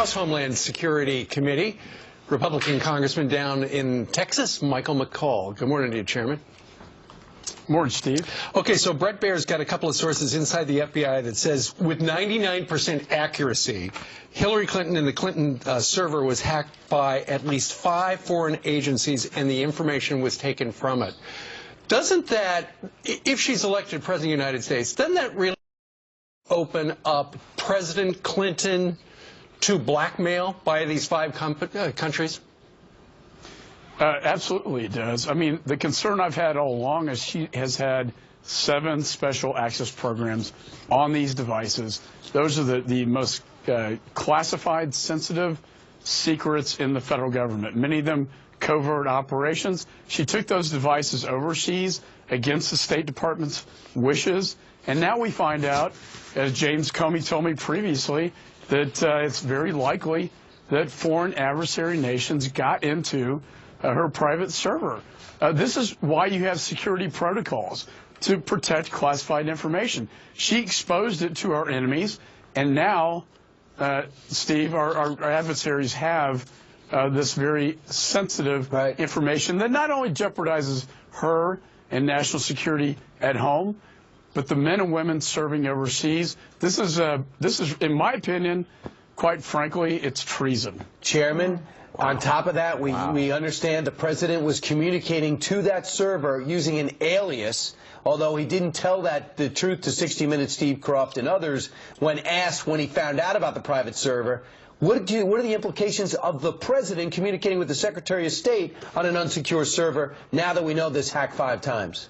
House Homeland Security Committee, Republican Congressman down in Texas, Michael McCaul. Good morning to you, Chairman. Morning, Steve. Okay, so Brett Baer's got a couple of sources inside the FBI that says with 99% accuracy, Hillary Clinton and the Clinton server was hacked by at least 5 foreign agencies and the information was taken from it. Doesn't that, if she's elected President of the United States, doesn't that really open up President Clinton to blackmail by these 5 countries? Absolutely it does. I mean, the concern I've had all along is she has had 7 special access programs on these devices. Those are the most classified, sensitive secrets in the federal government, many of them covert operations. She took those devices overseas against the State Department's wishes, and now we find out, as James Comey told me previously, that it's very likely that foreign adversary nations got into her private server. This is why you have security protocols, to protect classified information. She exposed it to our enemies, and now, Steve, our adversaries have this very sensitive information that not only jeopardizes her and national security at home, but the men and women serving overseas. This is, in my opinion, quite frankly, it's treason. Chairman, on top of that, we understand the president was communicating to that server using an alias, although he didn't tell the truth to 60 Minutes Steve Croft and others when asked when he found out about the private server. What are the implications of the president communicating with the Secretary of State on an unsecure server now that we know this hacked 5 times?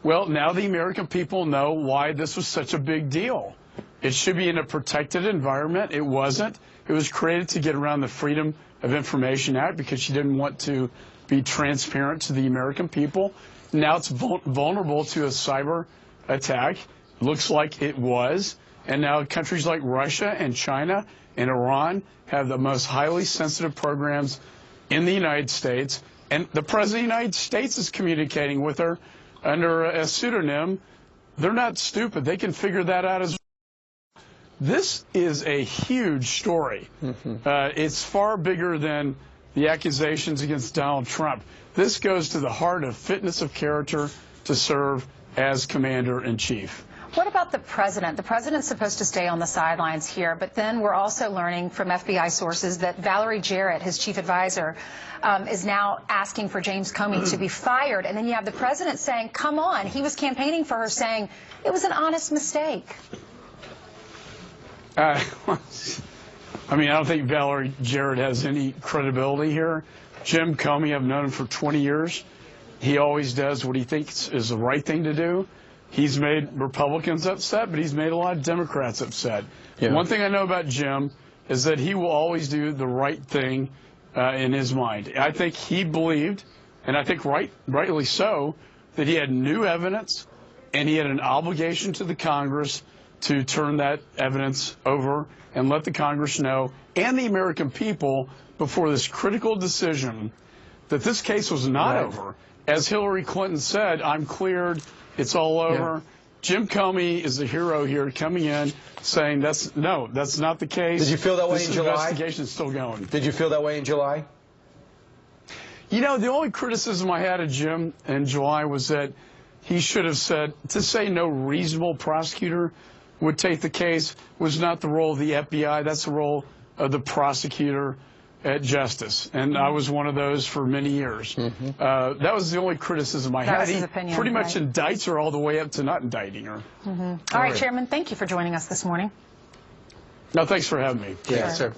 Well, now the American people know why this was such a big deal. It should be in a protected environment. It wasn't. It was created to get around the Freedom of Information Act because she didn't want to be transparent to the American people. Now it's vulnerable to a cyber attack. Looks like it was. And now countries like Russia and China and Iran have the most highly sensitive programs in the United States. And the President of the United States is communicating with her under a pseudonym. They're not stupid. They can figure that out as well. This is a huge story. It's far bigger than the accusations against Donald Trump. This goes to the heart of fitness of character to serve as commander-in-chief. What about the president? The president's supposed to stay on the sidelines here, but then we're also learning from FBI sources that Valerie Jarrett, his chief advisor, is now asking for James Comey to be fired. And then you have the president saying, come on, he was campaigning for her, saying it was an honest mistake. I mean, I don't think Valerie Jarrett has any credibility here. Jim Comey, I've known him for 20 years. He always does what he thinks is the right thing to do. He's made Republicans upset, but he's made a lot of Democrats upset. Yeah. One thing I know about Jim is that he will always do the right thing in his mind. I think he believed, and I think rightly so, that he had new evidence and he had an obligation to the Congress to turn that evidence over and let the Congress know and the American people before this critical decision that this case was not over. As Hillary Clinton said, I'm cleared, it's all over. Yeah. Jim Comey is the hero here, coming in saying that's not the case. Did you feel that way in July? This investigation is still going. Did you feel that way in July? You know, the only criticism I had of Jim in July was that he should have said, to say no reasonable prosecutor would take the case was not the role of the FBI. That's the role of the prosecutor at Justice, and I was one of those for many years. That was the only criticism I had. He pretty much indicts her all the way up to not indicting her. All right, Chairman, thank you for joining us this morning. No, thanks for having me. Yeah, sir.